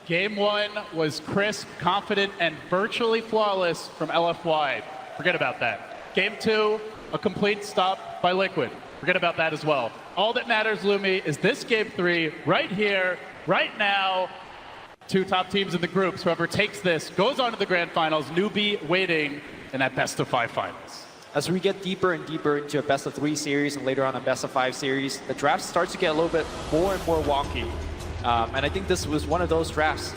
Game 1 was crisp, confident, and virtually flawless from LFY. Forget about that. Game 2, a complete stop by Liquid. Forget about that as well. All that matters, Lumi, is this Game 3 right here, right now. Two top teams in the groups. Whoever takes this goes on to the grand finals. Newbie waiting in that best-of-5 finals. As we get deeper and deeper into a best-of-3 series and later on a best-of-5 series, the draft starts to get a little bit more and more wonky. And I think this was one of those drafts.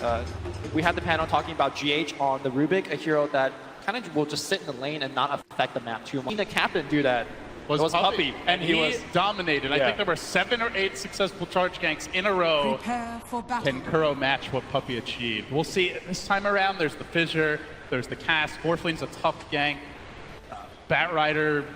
We had the panel talking about GH on the Rubik, a hero that kind of will just sit in the lane and not affect the map too much. The captain do that. Was Puppy, and he was dominated. I think there were 7 or 8 successful charge ganks in a row. Can Kuro match what Puppy achieved? We'll see. This time around, there's the Fissure, there's the Cast. Morphling's a tough gank. Batrider,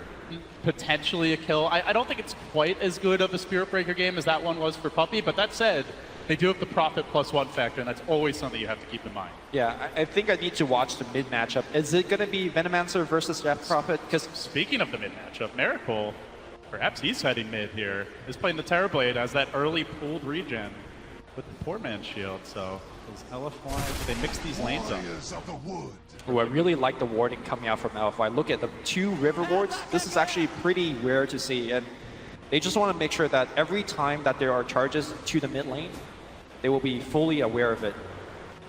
potentially a kill. I don't think it's quite as good of a Spirit Breaker game as that one was for Puppy, but that said, they do have the Prophet +1 factor, and that's always something you have to keep in mind. Yeah, I think I need to watch the mid matchup. Is it going to be Venomancer versus Death Prophet? Because speaking of the mid matchup, Miracle, perhaps he's heading mid here. Is playing the Terrorblade as that early pooled regen with the poor man's shield. So is LFY, they mix these lanes up. Ooh, I really like the warding coming out from LFY. Look at the 2 river wards. This is actually pretty rare to see, and they just want to make sure that every time that there are charges to the mid lane, they will be fully aware of it.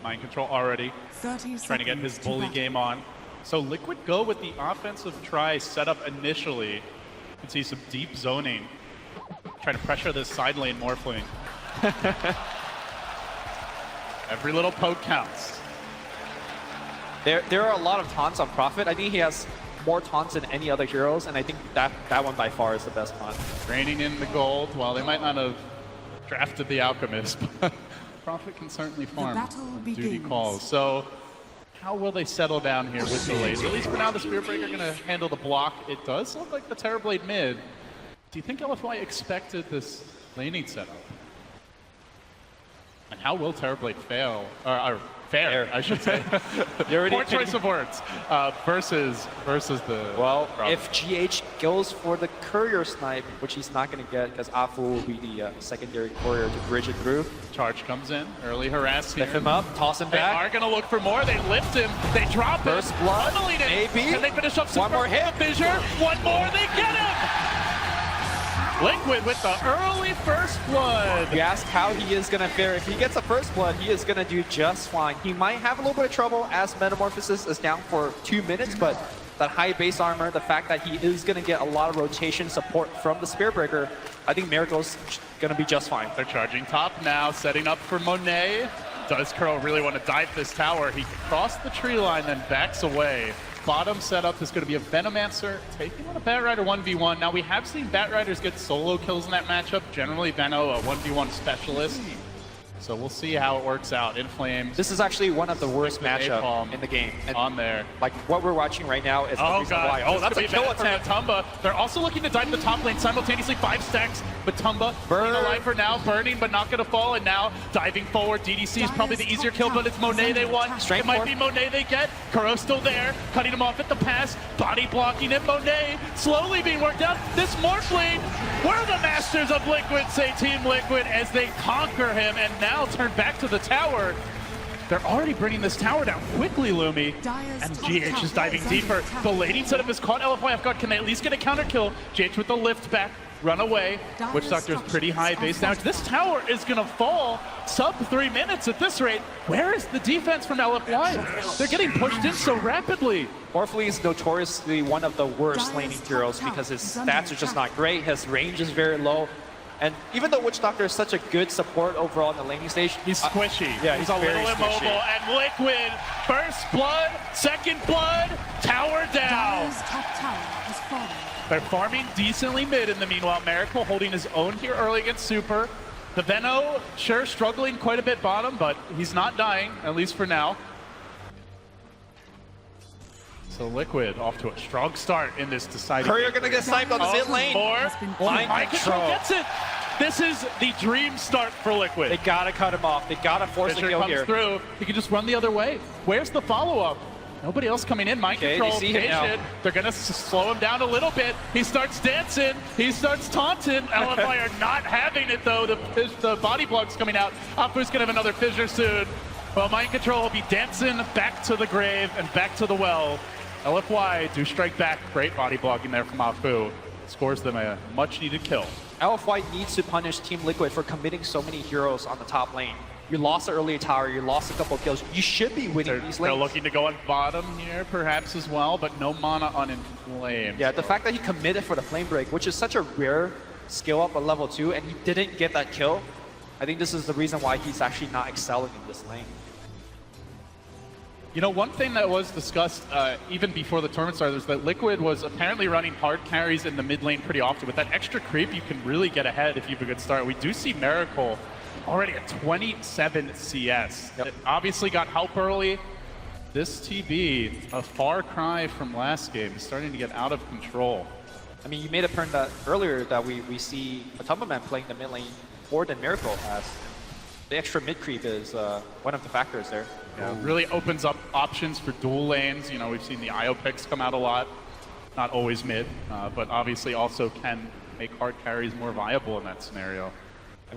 Mind control already, trying to get his bully game on. So Liquid go with the offensive try set up initially. You can see some deep zoning, trying to pressure this side lane Morphling. Every little poke counts. There are a lot of taunts on Prophet. I think he has more taunts than any other heroes, and I think that one by far is the best taunt. Draining in the gold. Well, they might not have drafted the Alchemist, but Prophet can certainly farm when duty calls. So how will they settle down here with the lanes? At least for now, the Spirit Breaker going to handle the block. It does look like the Terrorblade mid. Do you think LFY expected this laning setup? And how will Terrorblade fail? Or fair, I should say. Poor choice of words. Versus the... Well, if GH goes for the courier snipe, which he's not going to get because Afu will be the secondary courier to bridge it through. Charge comes in, early harass here. Lift him up, toss him back. They are going to look for more. They lift him, they drop him. First blood, maybe. Can they finish up one more hit? Fissure? One more, they get him! Liquid with the early first blood. You asked how he is going to fare. If he gets a first blood, he is going to do just fine. He might have a little bit of trouble as Metamorphosis is down for 2 minutes, but that high base armor, the fact that he is going to get a lot of rotation support from the Spirit Breaker, I think Miracle's going to be just fine. They're charging top now, setting up for Monet. Does Kuro really want to dive this tower? He crossed the tree line, then backs away. Bottom setup is going to be a Venomancer taking on a Batrider 1v1. Now, we have seen Batriders get solo kills in that matchup. Generally, Veno, a 1v1 specialist. So we'll see how it works out. In Flames. This is actually one of the worst matchups in the game. And on there. Like, what we're watching right now is oh, the reason why. Oh, that's a kill attempt. Tumba. They're also looking to dive the top lane simultaneously. 5 stacks, but Tumba being alive for now. Burning, but not going to fall. And now diving forward. DDC is probably the easier kill, but it's Monet they want. It might be Monet they get. Kuro's still there. Cutting him off at the pass. Body blocking it. Monet slowly being worked out. This Morphling, we're the masters of Liquid, say Team Liquid, as they conquer him and now turn back to the tower. They're already bringing this tower down quickly, Lumi. And GH is diving deeper. The laning setup has caught LFY off guard. Can they at least get a counter kill? GH with the lift back, run away. Witch Doctor is pretty high base damage. This tower is going to fall sub 3 minutes at this rate. Where is the defense from LFY? They're getting pushed in so rapidly. Morphling is notoriously one of the worst laning heroes because his stats are just not great. His range is very low. And even though Witch Doctor is such a good support overall in the laning stage, he's squishy. Yeah, he's a little immobile. And Liquid, first blood, second blood, tower down. They're farming decently mid in the meanwhile. Miracle holding his own here early against Super. The Veno, sure, struggling quite a bit bottom, but he's not dying, at least for now. So Liquid off to a strong start in this deciding. Courier gonna get sniped on the mid lane. Mind control gets it. This is the dream start for Liquid. They gotta cut him off. They gotta force Fissure a kill comes here. Through. He can just run the other way. Where's the follow-up? Nobody else coming in. Mind control, patient. They're gonna slow him down a little bit. He starts dancing. He starts taunting. LFY are not having it though. The body block's coming out. Afu's gonna have another fissure soon. Well, Mind Control will be dancing back to the grave and back to the well. LFY do strike back. Great body blocking there from Afu. Scores them a much-needed kill. LFY needs to punish Team Liquid for committing so many heroes on the top lane. You lost the early tower, you lost a couple of kills. You should be winning these lanes. They're looking to go on bottom here, perhaps as well, but no mana on Inflame. Yeah, the fact that he committed for the Flame Break, which is such a rare skill up at level 2, and he didn't get that kill, I think this is the reason why he's actually not excelling in this lane. You know, one thing that was discussed even before the tournament started is that Liquid was apparently running hard carries in the mid lane pretty often. With that extra creep, you can really get ahead if you have a good start. We do see Miracle already at 27 CS. Yep. It obviously got help early. This TB, a far cry from last game, is starting to get out of control. I mean, you made a point that earlier that we see a Tumbaman playing the mid lane more than Miracle has. The extra mid creep is one of the factors there. Yeah, really opens up options for dual lanes. You know, we've seen the IO picks come out a lot. Not always mid, but obviously also can make hard carries more viable in that scenario.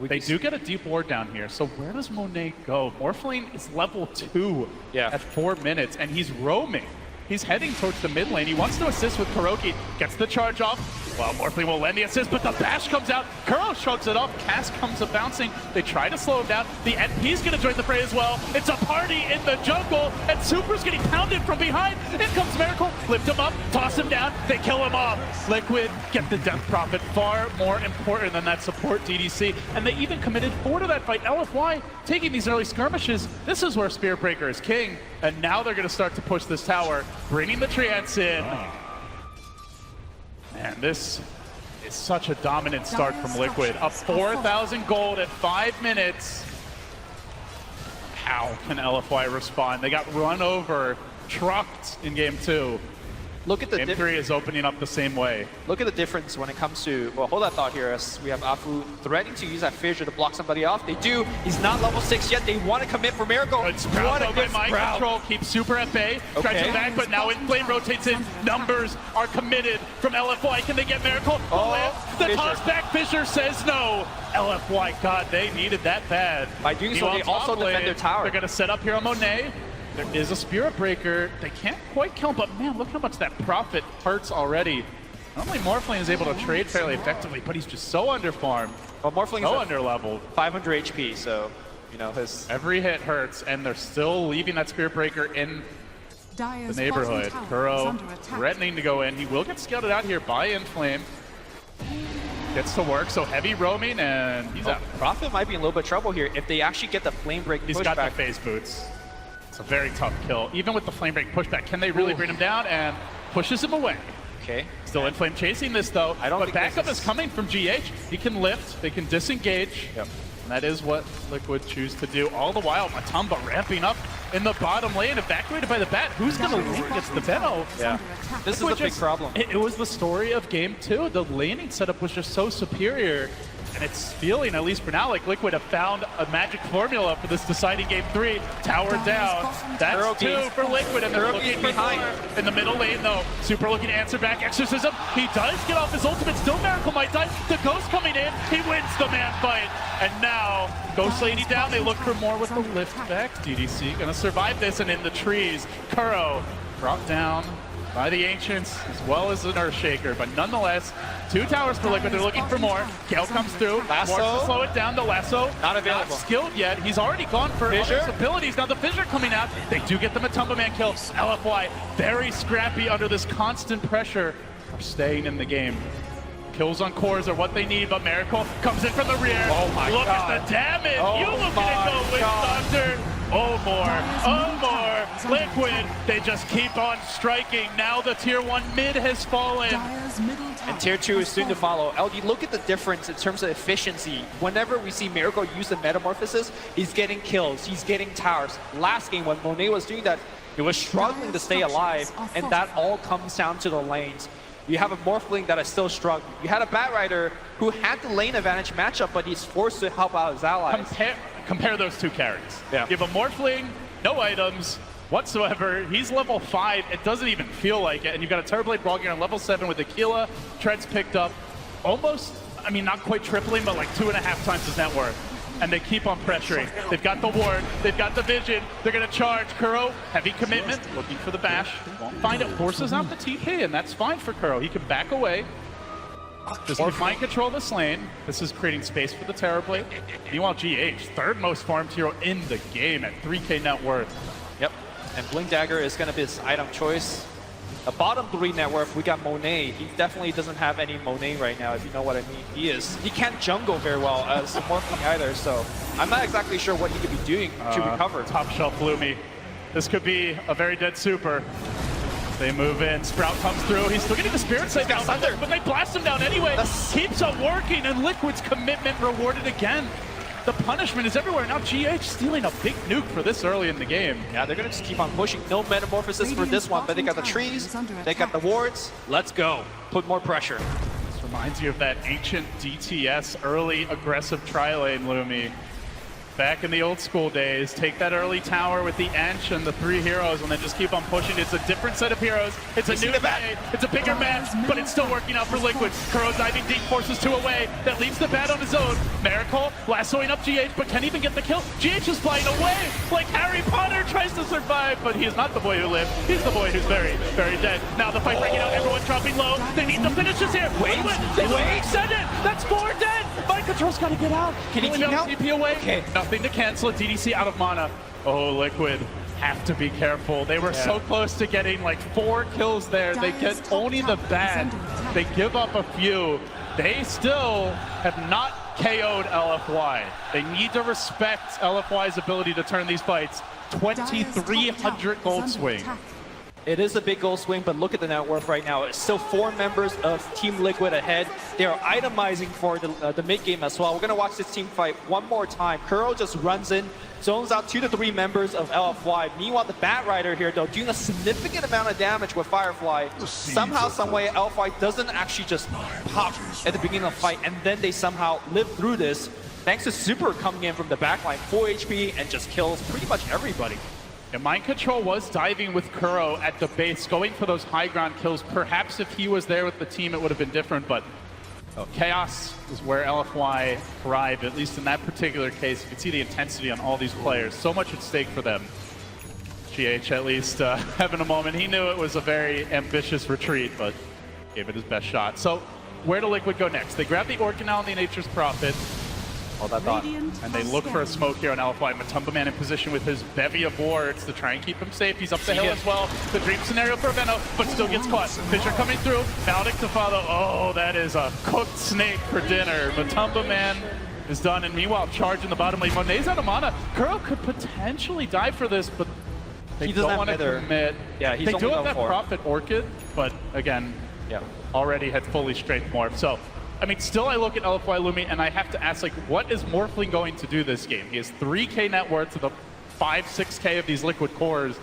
They do get a deep ward down here, so where does Monet go? Morphling is level 2 at 4 minutes, and he's roaming. He's heading towards the mid lane. He wants to assist with Kuroki, gets the charge off. Well, Morphling will lend the assist, but the bash comes out. Kuro shrugs it off. Cass comes up bouncing. They try to slow him down. The NP's going to join the fray as well. It's a party in the jungle, and Super's getting pounded from behind. In comes Miracle. Lift him up, toss him down. They kill him off. Liquid get the death profit. Far more important than that support DDC. And they even committed 4 to that fight. LFY taking these early skirmishes. This is where Spirit Breaker is king. And now they're going to start to push this tower, bringing the Treants in. Man, this is such a dominant start from Liquid. Up 4,000 gold at 5 minutes. How can LFY respond? They got run over, trucked in game 2. Look at the Game 3 is opening up the same way. Look at the difference when it comes to, well, hold that thought here as we have Afu threatening to use that fissure to block somebody off. They do. He's not level 6 yet. They want to commit for Miracle. Good sprout though by Mind Control. Keeps Super at bay. Tries to back, but now Inflame rotates in. Numbers are committed from LFY. Can they get Miracle? The toss back Fissure says no. LFY, God, they needed that bad. By doing so, they also defend their tower. They're going to set up here on Monet. There is a Spirit Breaker. They can't quite kill him, but man, look how much that profit hurts already. Normally Morphling is able to trade fairly effectively, but he's just so underfarmed. Well, Morphling so is underleveled. 500 HP, so, you know, his... Every hit hurts, and they're still leaving that Spirit Breaker in the neighborhood. Kuro threatening to go in. He will get scouted out here by Inflame. Gets to work, so heavy roaming, and he's out. Profit might be in a little bit of trouble here if they actually get the Flame Break pushback. He's got the phase boots. It's a very tough kill. Even with the Flame Break pushback, can they really bring him down? And pushes him away. Okay. Still Inflame chasing this though. But backup is coming from GH. He can lift, they can disengage. Yep. And that is what Liquid choose to do. All the while, Matumba ramping up in the bottom lane, evacuated by the bat. Who's going to lane against the Benno? Yeah. This is a big problem. It was the story of game 2. The laning setup was just so superior. And it's feeling, at least for now, like Liquid have found a magic formula for this deciding game 3. Tower down. That's 2 for Liquid, and they're looking behind. In the middle lane, though, Super looking to answer back. Exorcism, he does get off his ultimate. Still Miracle might die. The Ghost coming in. He wins the man fight. And now, Ghost Lady down. They look for more with the lift back. DDC gonna survive this, and in the trees, Kuro brought down by the Ancients, as well as an Earthshaker, but nonetheless, 2 towers for Liquid. They're looking for more. Gale comes through. Lasso. Wants to slow it down. The Lasso not available. Not skilled yet. He's already gone for Fissure. other abilities. Now the Fissure coming out. They do get the Matumba Man kill. LFY very scrappy under this constant pressure. Are staying in the game. Kills on cores are what they need, but Miracle comes in from the rear. Oh my Look God. at the damage. Oh You look at it go with Doctor. Oh more. Liquid, they just keep on striking. Now the tier 1 mid has fallen. And tier 2 is soon to follow. LD, look at the difference in terms of efficiency. Whenever we see Miracle use the Metamorphosis, he's getting kills, he's getting towers. Last game when Monet was doing that, he was struggling to stay alive, and that all comes down to the lanes. You have a Morphling that is still struggling. You had a Batrider who had the lane advantage matchup, but he's forced to help out his allies. Compare those 2 carries. Yeah. You have a Morphling, no items whatsoever. He's level 5. It doesn't even feel like it. And you've got a Terrorblade Brawler on level 7 with Aquila. Treads picked up almost, I mean, not quite tripling, but like 2.5 times his net worth. and they keep on pressuring. They've got the ward, they've got the vision, they're gonna charge. Kuro, heavy commitment, looking for the bash. Won't find it, forces out the TP, and that's fine for Kuro. He can back away. Just mind control this lane. This is creating space for the Terrorblade. Meanwhile, GH, third most farmed hero in the game at 3k net worth. Yep, and Blink Dagger is going to be his item choice. The bottom 3 net worth, we got Monet. He definitely doesn't have any Monet right now, if you know what I mean. He can't jungle very well as a Morphling either, so I'm not exactly sure what he could be doing to recover. Top shelf Lumi. This could be a very dead super. They move in, Sprout comes through, he's still getting the Spirit Sight down, but they blast him down anyway. Keeps on working, and Liquid's commitment rewarded again. The punishment is everywhere. Now GH stealing a big nuke for this early in the game. Yeah, they're gonna just keep on pushing. No metamorphosis for this one, but they got the trees, they got the wards. Let's go. Put more pressure. This reminds you of that ancient DTS early aggressive tri-lane, Lumi. Back in the old school days, take that early tower with the Ench and the 3 heroes and then just keep on pushing. It's a different set of heroes. It's a new day. It's a bigger match, but it's still working out for Liquid. Kuro diving deep, forces 2 away. That leaves the bat on his own. Miracle lassoing up GH, but can't even get the kill. GH is flying away like Harry Potter tries to survive, but he is not the boy who lived. He's the boy who's very, very dead. Now the fight breaking out, everyone dropping low. They need the finishes here. Wait, they extend it. That's 4 dead. Mind control's got to get out. Can he keep out? TP away. Okay. Nothing to cancel it. DDC out of mana. Oh, Liquid have to be careful. They were so close to getting like 4 kills there. They get only the bad. They give up a few. They still have not KO'd LFY. They need to respect LFY's ability to turn these fights. 2,300 gold swing. It is a big goal swing, but look at the net worth right now. It's still 4 members of Team Liquid ahead. They are itemizing for the mid game as well. We're going to watch this team fight one more time. Kuro just runs in, zones out 2 to 3 members of LFY. Meanwhile, the Bat Rider here, though, doing a significant amount of damage with Firefly. Somehow, someway, LFY doesn't actually just pop at the beginning of the fight, and then they somehow live through this. Thanks to Super coming in from the backline, full HP, and just kills pretty much everybody. And Mind Control was diving with Kuro at the base, going for those high ground kills. Perhaps if he was there with the team, it would have been different, but Chaos is where LFY thrive, at least in that particular case. You can see the intensity on all these players. So much at stake for them. GH at least having a moment. He knew it was a very ambitious retreat, but gave it his best shot. So where do Liquid go next? They grab the Orcanal and the Nature's Prophet. All that thought. And they look for a smoke here on LFY. Matumba Man in position with his bevy of wards to try and keep him safe. He's up the hill as well. The dream scenario for Veno, but still gets caught. Fisher coming through. Maldic to follow. Oh, that is a cooked snake for dinner. Matumba Man is done. And meanwhile, charge in the bottom lane. Monet's out of mana. Kuro could potentially die for this, but they don't want to commit. Yeah, he's they do have only that Prophet Orchid, but again, already had fully straight morph. So I mean, still I look at LFY Lumi and I have to ask, like, what is Morphling going to do this game? He has 3k net worth to the 5, 6k of these Liquid cores.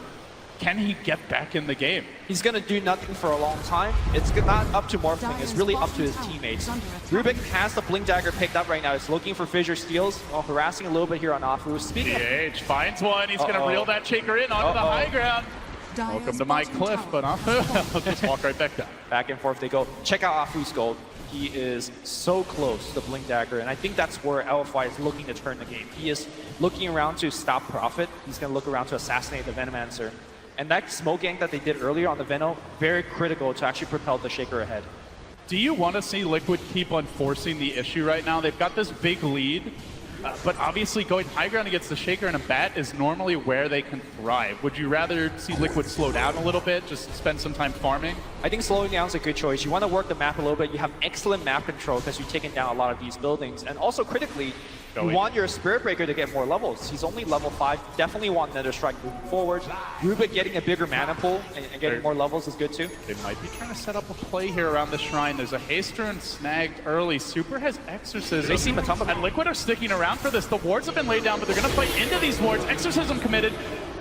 Can he get back in the game? He's going to do nothing for a long time. It's not up to Morphling, it's really up to his teammates. Rubik has the Blink Dagger picked up right now. He's looking for fissure steals while harassing a little bit here on Afu. GH finds one. He's going to reel that Shaker in onto the high ground. Welcome to my cliff, but Afu will just walk right back down. Back and forth they go. Check out Afu's gold. He is so close to the Blink Dagger, and I think that's where LFY is looking to turn the game. He is looking around to stop Prophet. He's going to look around to assassinate the Venomancer. And that smoke gank that they did earlier on the Veno, very critical to actually propel the Shaker ahead. Do you want to see Liquid keep on forcing the issue right now? They've got this big lead, but obviously going high ground against the Shaker and a Bat is normally where they can thrive. Would you rather see Liquid slow down a little bit, just spend some time farming? I think slowing down is a good choice. You want to work the map a little bit. You have excellent map control because you've taken down a lot of these buildings. And also critically, you want your Spirit Breaker to get more levels. He's only level 5. Definitely want Nether Strike moving forward. Rubik getting a bigger mana pool and getting more levels is good too. They might be trying to set up a play here around the shrine. There's a Haster and snagged early. Super has Exorcism. They see Matumba. And Liquid are sticking around for this. The wards have been laid down, but they're going to fight into these wards. Exorcism committed.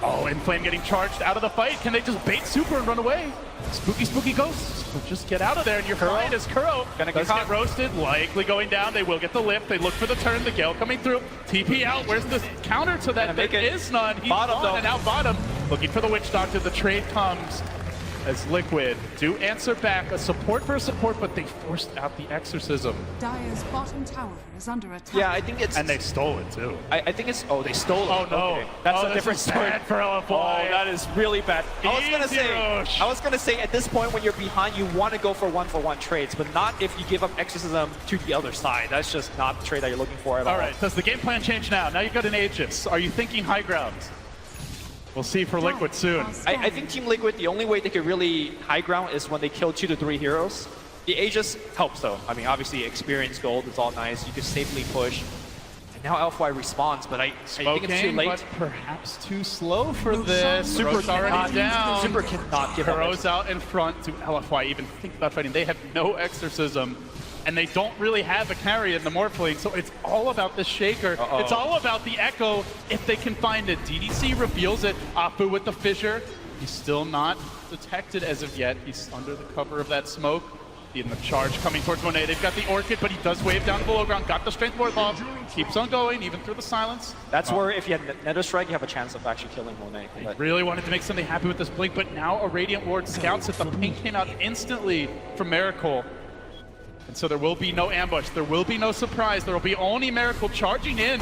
Oh, Inflame getting charged out of the fight. Can they just bait Super and run away? Spooky, spooky ghosts. So just get out of there, and you're fine as Kuro. Gonna get roasted, likely going down. They will get the lift. They look for the turn. The Gale coming through. TP out. Where's the counter to that? There is none. He's bottom, and now bottom. Looking for the Witch Doctor. The trade comes. as Liquid do answer back. A support for a support, but they forced out the Exorcism. Dire's bottom tower is under attack. Yeah, I think it's... And they stole it too. I think it's... Oh, they stole it. Oh no. Okay. That's a different story. Bad for LFY. Oh, that is really bad. I was gonna say at this point when you're behind, you want to go for one trades, but not if you give up Exorcism to the other side. That's just not the trade that you're looking for at all. All right, does the game plan change now? Now you've got an Aegis. Are you thinking high ground? We'll see for Liquid soon. I think Team Liquid, the only way they could really high ground is when they kill 2 to 3 heroes. The Aegis helps though. I mean, obviously experience gold is all nice. You can safely push. And now LFY responds, but I think it's too late. But perhaps too slow for this. Super's already down. Super cannot give up. Kuro's out in front to LFY. Even think about fighting. They have no Exorcism. And they don't really have a carry in the Morphling, so it's all about the Shaker. It's all about the Echo if they can find it. DDC reveals it. Apu with the fissure. He's still not detected as of yet. He's under the cover of that smoke. In the charge coming towards Monet. They've got the Orchid, but he does wave down below ground. Got the Strength Ward off. Keeps on going, even through the silence. That's where if you had Nether Strike, you have a chance of actually killing Monet. They really wanted to make something happy with this Blink, but now a Radiant Ward scouts it. The ping came out instantly from Miracle. And so there will be no ambush. There will be no surprise. There will be only Miracle charging in.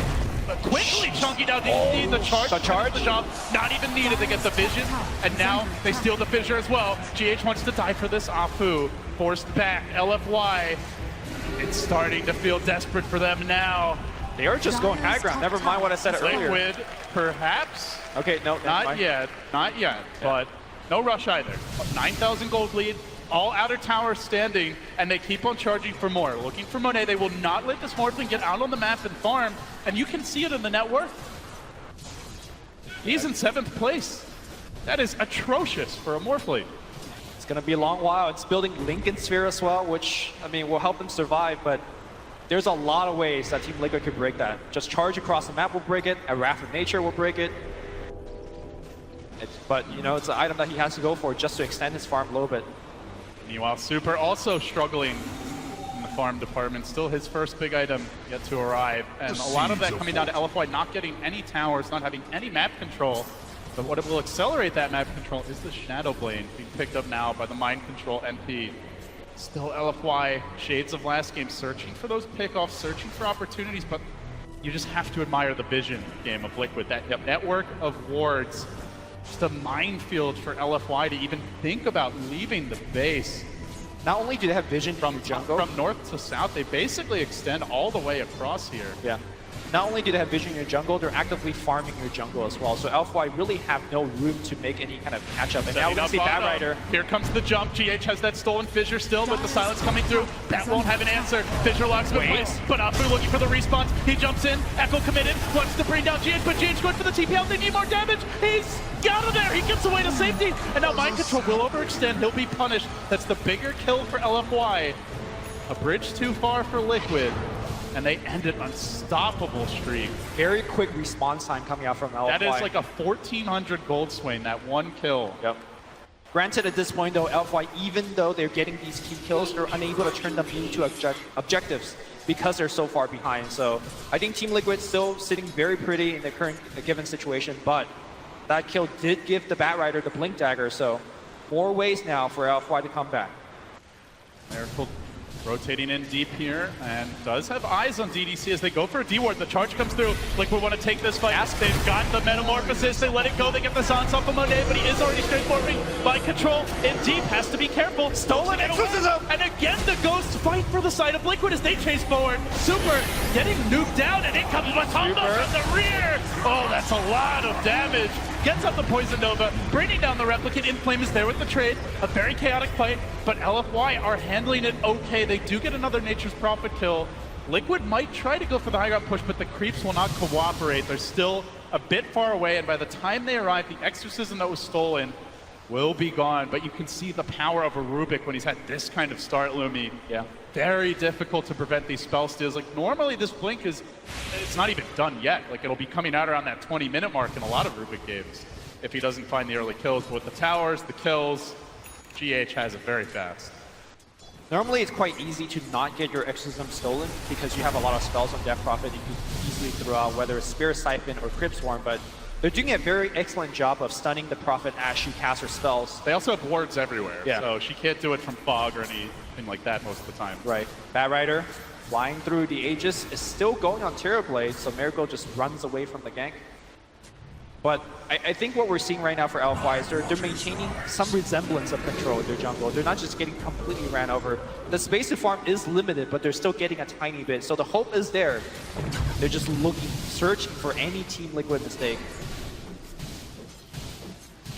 Quickly chunking down the charge. The job. Not even needed to get the vision. And now they steal the fissure as well. GH wants to die for this. Apu forced back. LFY. It's starting to feel desperate for them now. They are just going high ground. Never mind what I said earlier. Liquid, perhaps. Okay, no, not yet. Not yet. Yeah. But no rush either. 9,000 gold lead. All outer towers standing, and they keep on charging for more. Looking for Monet. They will not let this Morphling get out on the map and farm, and you can see it in the net worth. He's in 7th place. That is atrocious for a Morphling. It's going to be a long while. It's building Lincoln Sphere as well, which, I mean, will help them survive, but there's a lot of ways that Team Liquid could break that. Just charge across the map will break it, a Wrath of Nature will break it. But, you know, it's an item that he has to go for just to extend his farm a little bit. Meanwhile, Super also struggling in the farm department. Still his first big item yet to arrive. And a lot of that coming down to LFY not getting any towers, not having any map control. But what will accelerate that map control is the Shadow Blade being picked up now by the Mind Control NP. Still LFY, shades of last game, searching for those pickoffs, searching for opportunities, but you just have to admire the vision game of Liquid. That network of wards. Just a minefield for LFY to even think about leaving the base. Not only do they have vision from jungle, from north to south, they basically extend all the way across here. Yeah. Not only do they have vision in your jungle, they're actively farming your jungle as well. So LFY really have no room to make any kind of catch-up. And now we see Bat Rider. Here comes the jump. GH has that stolen fissure still, with the silence coming through. Bat won't have an answer. Fissure locks in place, but Apu looking for the respawn. He jumps in. Echo committed. Wants to bring down GH, but GH going for the TP out. They need more damage. He's out of there. He gets away to safety. And now Mind Control will overextend. He'll be punished. That's the bigger kill for LFY. A bridge too far for Liquid. And they end an unstoppable streak. Very quick response time coming out from LFY. That is like a 1,400 gold swing, that one kill. Yep. Granted, at this point, though, LFY, even though they're getting these key kills, they're unable to turn them into objectives because they're so far behind. So I think Team Liquid still sitting very pretty in the current given situation, but that kill did give the Bat Rider the Blink Dagger, so more ways now for LFY to come back. Miracle rotating in deep here, and does have eyes on DDC as they go for a D-ward. The charge comes through. Liquid want to take this fight. They've got the Metamorphosis. They let it go. They get the silence off of Monet, but he is already straightforward. By control in deep, has to be careful. Stolen Exorcism! And again, the Ghosts fight for the side of Liquid as they chase forward. Super getting nuked down, and in comes Matumba from the rear. Oh, that's a lot of damage. Gets up the Poison Nova, bringing down the Replicant. Inflame is there with the trade. A very chaotic fight, but LFY are handling it okay. They do get another Nature's Prophet kill. Liquid might try to go for the high ground push, but the creeps will not cooperate. They're still a bit far away, and by the time they arrive, the Exorcism that was stolen will be gone. But you can see the power of a Rubik when he's had this kind of start, Lumi. Yeah. Very difficult to prevent these spell steals. Like, normally this Blink is, it's not even done yet. Like, it'll be coming out around that 20-minute mark in a lot of Rubik games if he doesn't find the early kills. But with the towers, the kills, GH has it very fast. Normally, it's quite easy to not get your Exorcism stolen because you have a lot of spells on Death Prophet you can easily throw out, whether it's Spirit Siphon or Crypt Swarm, but They're doing a very excellent job of stunning the Prophet as she casts her spells. They also have wards everywhere, Yeah. so she can't do it from fog or anything like that most of the time. Right. Bat Rider flying through the Aegis is still going on Terrorblade, so Miracle just runs away from the gank. But I think what we're seeing right now for LFY is they're maintaining some resemblance of control in their jungle. They're not just getting completely ran over. The space to farm is limited, but they're still getting a tiny bit. So the hope is there. They're just looking, searching for any Team Liquid mistake.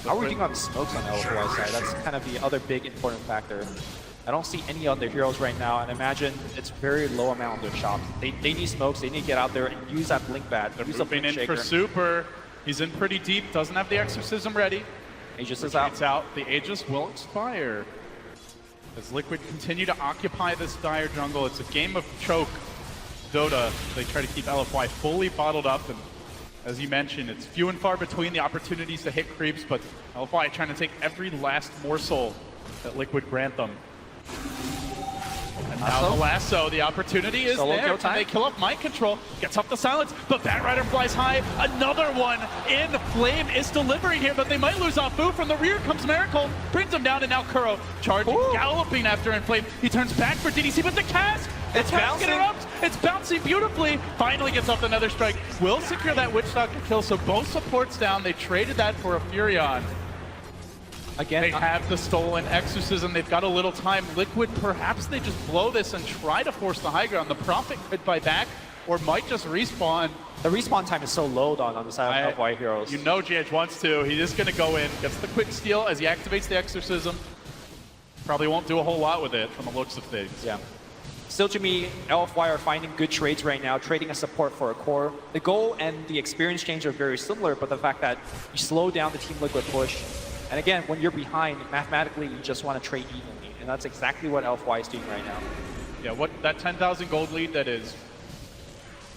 How are we doing on smokes on LFY side? That's kind of the other big important factor. I don't see any other heroes right now, and imagine it's very low amount of their shops. They need smokes, they need to get out there and use that blink bat. They're Use a moving blink in shaker. for Super. He's in pretty deep, doesn't have the Exorcism ready. Aegis is out. It's out. The Aegis will expire. As Liquid continue to occupy this dire jungle, it's a game of choke. Dota, they try to keep LFY fully bottled up, and as you mentioned, it's few and far between the opportunities to hit creeps, but LFY trying to take every last morsel that Liquid grant them. And now the lasso, the opportunity is Solo there. kill Can time? they kill off Mind Control? Gets up the silence, but Bat Rider flies high. Another one in. Flame is delivering here, but they might lose Afu. From the rear comes Miracle, brings him down, and now Kuro charging, galloping after Inflame. He turns back for DDC, but the cast! It's bouncing. Interrupts. It's bouncing beautifully. Finally gets off another strike. Will secure that Witch Doctor kill, so both supports down. They traded that for a Furion. Again, They have the stolen Exorcism. They've got a little time. Liquid, perhaps they just blow this and try to force the high ground. The Prophet could buy back or might just respawn. the respawn time is so low on the side of LFY heroes. You know GH wants to. He's just going to go in, gets the quick steal as he activates the Exorcism. Probably won't do a whole lot with it from the looks of things. Yeah. Still, to me, LFY are finding good trades right now, trading a support for a core. The goal and the experience change are very similar, but the fact that you slow down the Team Liquid push, and again, when you're behind, mathematically, you just want to trade evenly, and that's exactly what LFY is doing right now. Yeah, what that 10,000 gold lead that is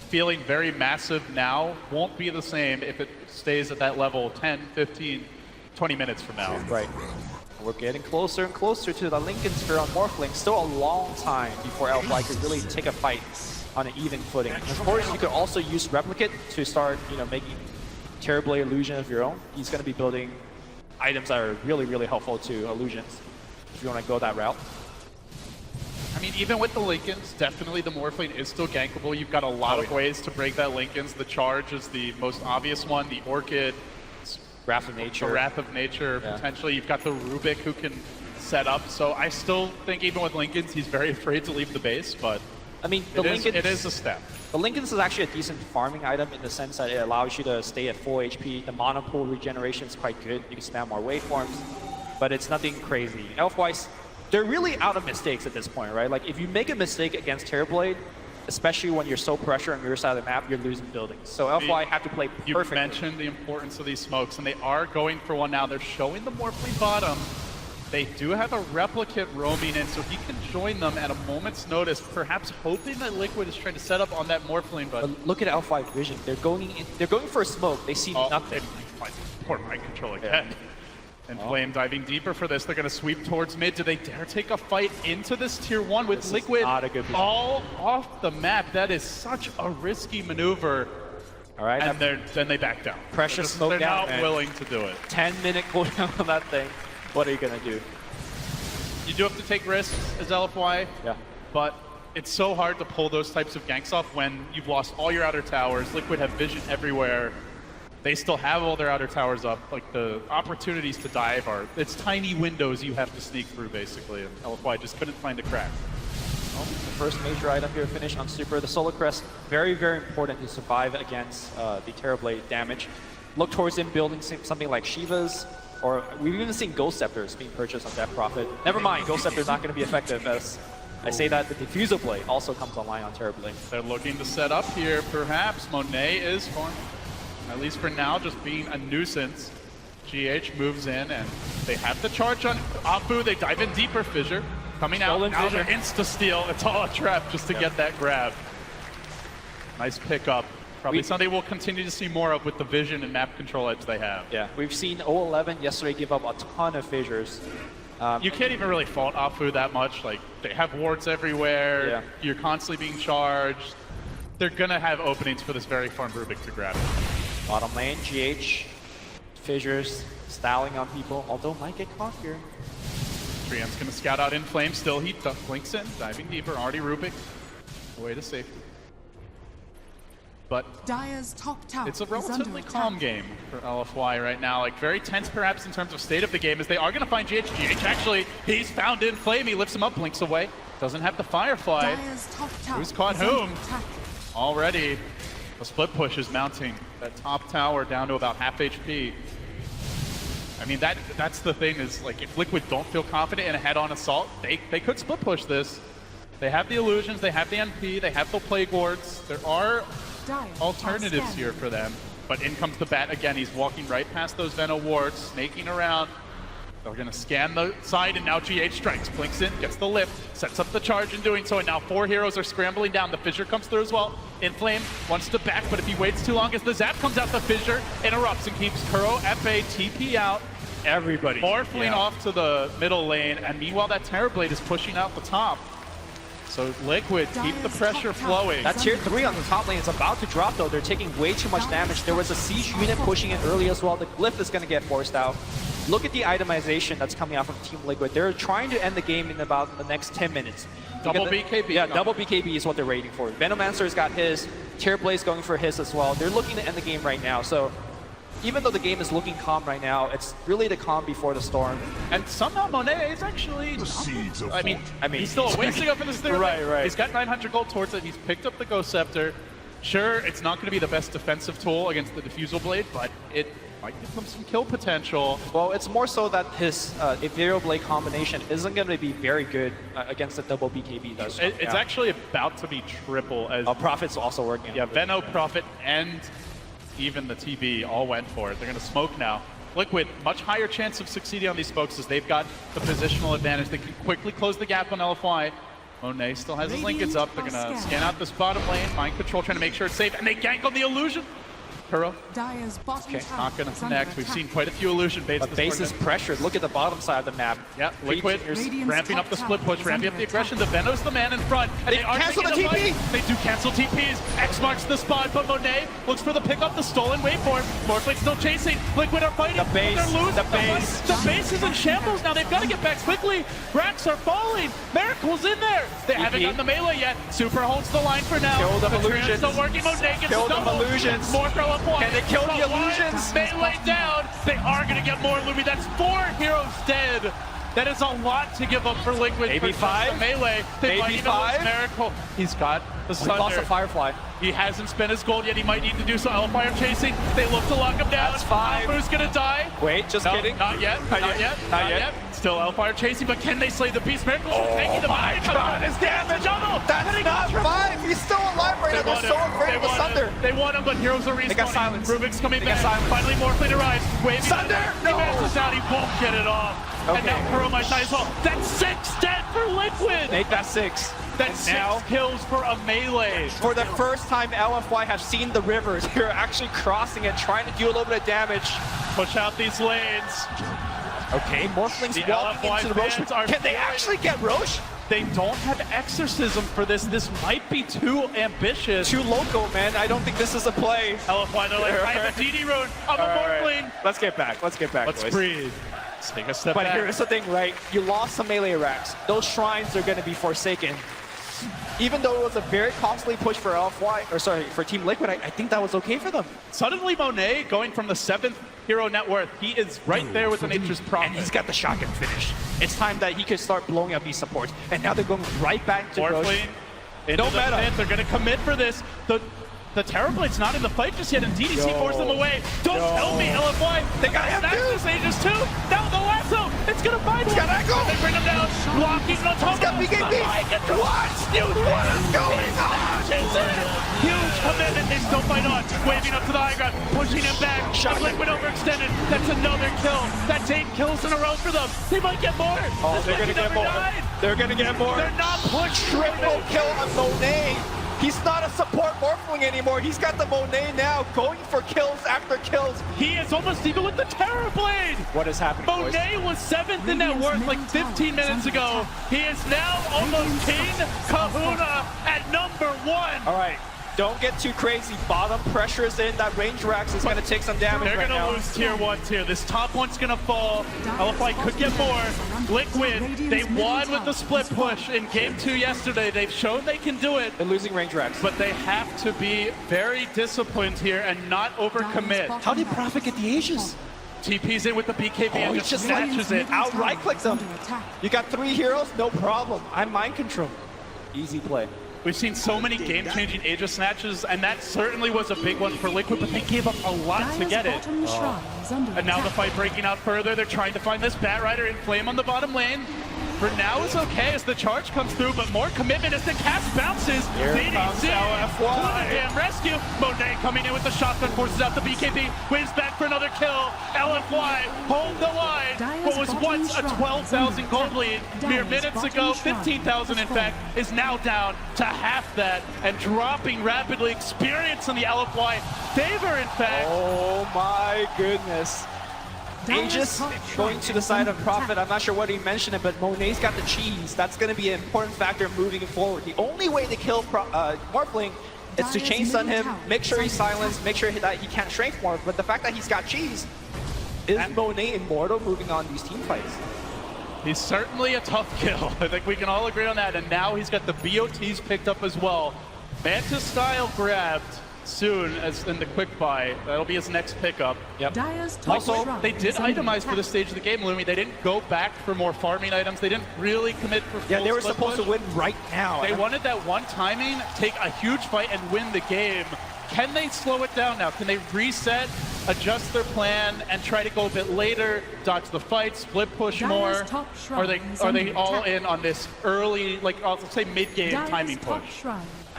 feeling very massive now won't be the same if it stays at that level 10, 15, 20 minutes from now. Right. We're getting closer and closer to the Lincoln Sphere on Morphling. Still a long time before LFY could really take a fight on an even footing. And of course, you could also use Replicate to start, making Terrorblade illusion of your own. He's going to be building items that are really, really helpful to illusions if you want to go that route. I mean, even with the Lincolns, definitely the Morphling is still gankable. You've got a lot of ways to break that Lincolns. The Charge is the most obvious one. The Orchid, Wrath of Nature. the Wrath of Nature, potentially. You've got the Rubik who can set up. So I still think even with Lincolns, he's very afraid to leave the base, but I mean, the Lincolns, it is a step. The Lincolns is actually a decent farming item in the sense that it allows you to stay at full HP. The mana pool regeneration is quite good. You can spam more waveforms, but it's nothing crazy. Elf-wise, they're really out of mistakes at this point, right? Like, if you make a mistake against Terrorblade, especially when you're so pressure on your side of the map, you're losing buildings. So LFY have to play perfectly. You mentioned the importance of these smokes, and they are going for one now. They're showing the Morphling bottom. They do have a Replicate roaming in, so he can join them at a moment's notice, perhaps hoping that Liquid is trying to set up on that Morphling, but look at LFY vision. They're going for a smoke. They see nothing. Poor Mind Control again. And Flame diving deeper for this. They're going to sweep towards mid. Do they dare take a fight into this tier 1 with Liquid not a good position. all off the map? That is such a risky maneuver. All right, And then they back down. Precious smoke They're down, not man. willing to do it. 10-minute cooldown on that thing. What are you gonna do? You do have to take risks as LFY, Yeah. but it's so hard to pull those types of ganks off when you've lost all your outer towers. Liquid have vision everywhere. They still have all their outer towers up. Like, the opportunities to dive it's tiny windows you have to sneak through, basically, and LFY just couldn't find a crack. Well, the first major item here finished on Super. The Solar Crest, very, very important to survive against the Terrorblade damage. Look towards him building something like Shiva's, or we've even seen Ghost Scepters being purchased on Death Prophet. Never mind, Ghost Scepter's not going to be effective, as I say that the Diffusal Blade also comes online on Terrorblade. They're looking to set up here, perhaps. Monet is for, at least for now, just being a nuisance. GH moves in, and they have the charge on Afu. They dive in deeper. Fissure coming out. Stolen Now Fissure. they're insta-steal. It's all a trap just to get that grab. Nice pickup. Probably something we'll continue to see more of with the vision and map control edge they have. Yeah, we've seen 011 yesterday give up a ton of fissures. You can't even really fault Afu that much. Like, they have wards everywhere. Yeah. You're constantly being charged. They're going to have openings for this very farm Rubik to grab it. Bottom lane, GH, Fissures, styling on people, although might get caught here. 3M's going to scout out in flame, still he blinks in, diving deeper, already Rubik, away to safety. But Dire's top tower it's a is under relatively attack. calm game for LFY right now, like very tense perhaps in terms of state of the game, as they are going to find GH. GH actually, he's found in flame, he lifts him up, blinks away, doesn't have the Firefly. Dire's top tower Who's caught is under whom? attack. Already, the split push is mounting that top tower down to about half HP. I mean, that's the thing is, like, if Liquid don't feel confident in a head-on assault, they could split push this. They have the illusions, they have the MP, they have the plague wards. There are Dire alternatives outstanding. here for them. But in comes the bat again. He's walking right past those Venom wards, snaking around. They're going to scan the side, and now GH strikes. Blinks in, gets the lift, sets up the charge in doing so, and now 4 heroes are scrambling down. The Fissure comes through as well. Inflame wants to back, but if he waits too long, as the Zap comes out, the Fissure interrupts and keeps Kuro, FA, TP out. Everybody. Morphling off to the middle lane, and meanwhile that Terrorblade is pushing out the top. So Liquid, keep the pressure flowing. That tier 3 on the top lane is about to drop though. They're taking way too much damage. There was a siege unit pushing in early as well. The glyph is going to get forced out. Look at the itemization that's coming out from Team Liquid. They're trying to end the game in about the next 10 minutes. Double BKB. Yeah, double BKB is what they're waiting for. Venomancer's got his. Terrorblade's going for his as well. They're looking to end the game right now. So even though the game is looking calm right now, it's really the calm before the storm. And somehow Monet is actually I mean, he's still a ways to go for this thing. Right. He's got 900 gold towards it. He's picked up the Ghost Scepter. Sure, it's not going to be the best defensive tool against the Diffusal Blade, but it might give him some kill potential. Well, it's more so that his Ethereal Blade combination isn't going to be very good against the double BKB does. It's actually about to be triple as Prophet's also working. yeah, Veno, Prophet, and even the TB all went for it. They're going to smoke now. Liquid, much higher chance of succeeding on these smokes as they've got the positional advantage. They can quickly close the gap on LFY. Monet still has his linkage up. They're going to scan out this bottom lane, mind control, trying to make sure it's safe, and they gank on the illusion. Kuro, Dire's bottom tower not going to is under connect. We've attack. seen quite a few illusion baits. But base is pressured. Look at the bottom side of the map. Yeah, Liquid Radiant's ramping up the top split tower push, is ramping up under the aggression. The Venom's the man in front. And they are cancel taking the fight. TP. They do cancel TPs. X marks the spot, but Monet looks for the pick up, the stolen waveform. Morphling still chasing. Liquid are fighting. The base, They're losing the base. fight. The base is in shambles now. They've got to get back quickly. Racks are falling. Miracle's in there. They haven't gotten the melee yet. Super holds the line for now. Kill them the Trion's illusions. still working. Monet gets Kill the them double. illusions. More throw up one. Can they kill the But one illusions? Melee down. They are going to get more Lumi. That's 4 heroes dead. That is a lot to give up for Liquid. Maybe for 5? the melee. They Maybe might even 5? lose Miracle. He's got the He lost Sunder. a Firefly. He hasn't spent his gold yet. He might need to do so. LFY are chasing. They look to lock him down. That's 5. Who's going to die? Wait, just No, kidding. not yet. Not yet. Not yet. Still LFY are chasing, but can they slay the beast? Miracle's taking the my God. his damage. Double. That's not 5. He's still alive right now. They're so afraid of the Sunder. They want him, but heroes are respawning. got silence. Rubik's coming They got back. silence. Finally, Morphling arrives. Waving Sunder! He No! passes out. He won't get it off. And Okay. now Kuro might die as well. That's 6 dead for Liquid. Make that 6. That's 6 now- kills for a melee. For the first time, LFY have seen the rivers. They're actually crossing it, trying to do a little bit of damage. Push out these lanes. Okay, Morphling's The walking LFY into the Roche. fans are Can they feeling- actually get Roche? They don't have exorcism for this. This might be too ambitious. Too loco, man. I don't think this is a play. LFY, they're like, I have a DD rune. I'm a Morphling. Let's get back. Let's get back, Let's boys. breathe. Let's take a step But back. here's the thing, right? You lost some melee racks. Those shrines are going to be forsaken. Even though it was a very costly push for for Team Liquid, I think that was okay for them. Suddenly, Monet going from the 7th hero net worth. He is right there with the Nature's Prophet. And he's got the shotgun finish. It's time that he could start blowing up these supports. And now they're going right back to Roche. Morphling into No the meta. pit. They're going to commit for this. The Terrorblade's not in the fight just yet, and DDC Yo. forced them away. Don't Yo. tell me, LFY. They got Nexus Aegis too. Now the lasso. It's going to find him. got Echo. They bring him down. Blocking on top. He's got BKB. What is going on? Huge commitment. They still fight on. Waving up to the high ground. Pushing him back. Shot. Liquid overextended. That's another kill. That's 8 kills in a row for them. They might get more. Oh, This they're going to Liquid get never more. died. They're going to get more. They're not pushed. Triple kill on Monet. He's not a support Morphling anymore. He's got the Monet now, going for kills after kills. He is almost even with the Terrorblade. What is happening, boys? Monet was 7th in net worth like 15 minutes ago. He is now almost King Kahuna at number 1. All right, Don't get too crazy. Bottom pressure is in. That range Rax is going to take some damage They're right gonna now. lose tier 1 tier. This top one's gonna fall. LFY could get more. Liquid, they won with the split push in game 2 yesterday. They've shown they can do it, They're losing range Rax. but they have to be very disciplined here and not overcommit. How did Prophet get the Aegis? TP's in with the BKB Oh, and he just just snatches it. Out right clicks him. You got 3 heroes? No problem. I'm mind control. Easy play. We've seen so many game-changing Aegis snatches, and that certainly was a big one for Liquid, but they gave up a lot to get it. And now the fight breaking out further. They're trying to find this Batrider in flame on the bottom lane. For now, it's okay as the charge comes through, but more commitment as the cast bounces. Here comes LFY. Damn rescue. Monet coming in with the shotgun, forces out the BKB, wins back for another kill. LFY hold the line. What was once a 12,000 gold lead mere minutes ago, 15,000 in fact, is now down to half that and dropping rapidly. Experience in the LFY favor, in fact. Oh my goodness. Aegis going to the side of Prophet. I'm not sure what he mentioned it, but Monet's got the cheese. That's going to be an important factor moving forward. The only way to kill Morphling is to chain stun him, make sure he's silenced, make sure that he can't strength morph. But the fact that he's got cheese, is Monet immortal moving on these team fights? He's certainly a tough kill. I think we can all agree on that. And now he's got the BOTs picked up as well. Manta style grabbed soon as in the quick buy. That'll be his next pickup. Yep. Also, they did itemize for the stage of the game, Lumi. They didn't go back for more farming items. They didn't really commit for full They were split supposed push. to win right now. They wanted that one timing, take a huge fight and win the game. Can they slow it down now? Can they reset, adjust their plan, and try to go a bit later, dodge the fight, split push more? Are they all in on this early, like I'll say mid-game timing push?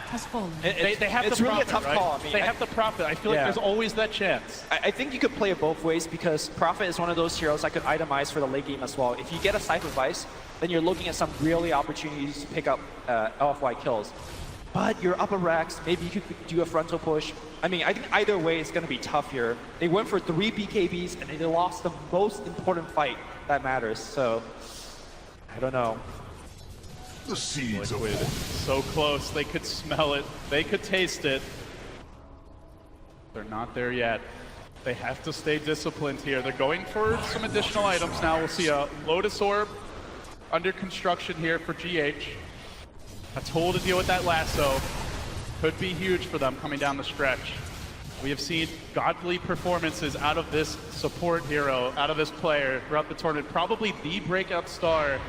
Has fallen. They have it's the really profit, a tough right? call. I mean, they have the profit. I feel like there's always that chance. I think you could play it both ways because Prophet is one of those heroes that could itemize for the late game as well. If you get a Cypher Vice, then you're looking at some really opportunities to pick up LFY kills. But you're up a Rax, maybe you could do a frontal push. I mean, I think either way it's going to be tough here. They went for 3 BKBs and they lost the most important fight that matters. So, I don't know. The seeds of Liquid, so close. They could smell it. They could taste it. They're not there yet. They have to stay disciplined here. They're going for some additional items now. We'll see a Lotus Orb under construction here for GH. A tool to deal with that lasso. Could be huge for them coming down the stretch. We have seen godly performances out of this support hero, out of this player throughout the tournament. Probably the breakout star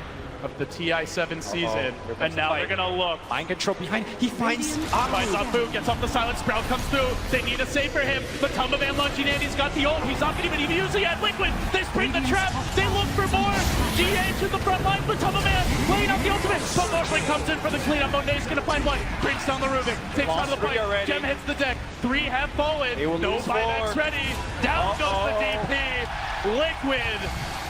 of the TI7 season, and now they're gonna look. Mind control behind. He finds Afu, gets off the silent, Sprout comes through. They need a save for him, but Tumbaman lunging in, he's got the ult. He's not gonna even use it yet. Liquid, they spring the trap. They look for more. GH in the front line for Tumbaman, laying out the ultimate. But Morphling comes in for the cleanup. Monet's gonna find one. Brings down the Rubik, takes out of the fight. Gem hits the deck. 3 have fallen. No buybacks ready. Down goes the DP. Liquid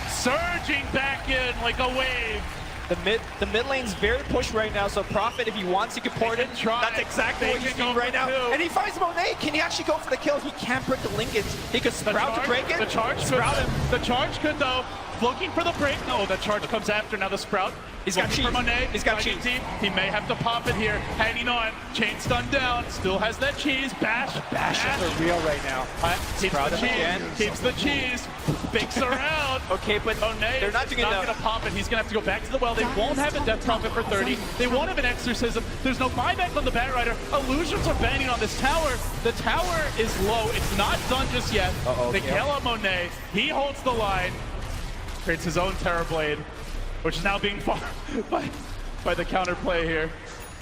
surging back in like a wave. The mid lane's very pushed right now, so Prophet, if he wants, he can port it. That's exactly what he's doing right now. And he finds Monet. Can he actually go for the kill? He can't break the linkage. He could Sprout to break it. The charge Sprout could. him. The charge could though. Looking for the break. No, the charge comes after. Now the Sprout. He's got cheese. Monet. He's got cheese. He may have to pop it here. Hanging on. Chain stun down. Still has that cheese. Bash. Bashes are real right now. Keeps Sprout the him cheese. again. Keeps the cheese. Binks around. Okay, but Monet they're not is doing not enough. going to pop it. He's going to have to go back to the well. They won't have a Death Prophet for 30. They won't have an Exorcism. There's no buyback on the Batrider. Illusions are banging on this tower. The tower is low. It's not done just yet. They kill out Monet. He holds the line. Creates his own Terrorblade, which is now being fought by the counterplay here.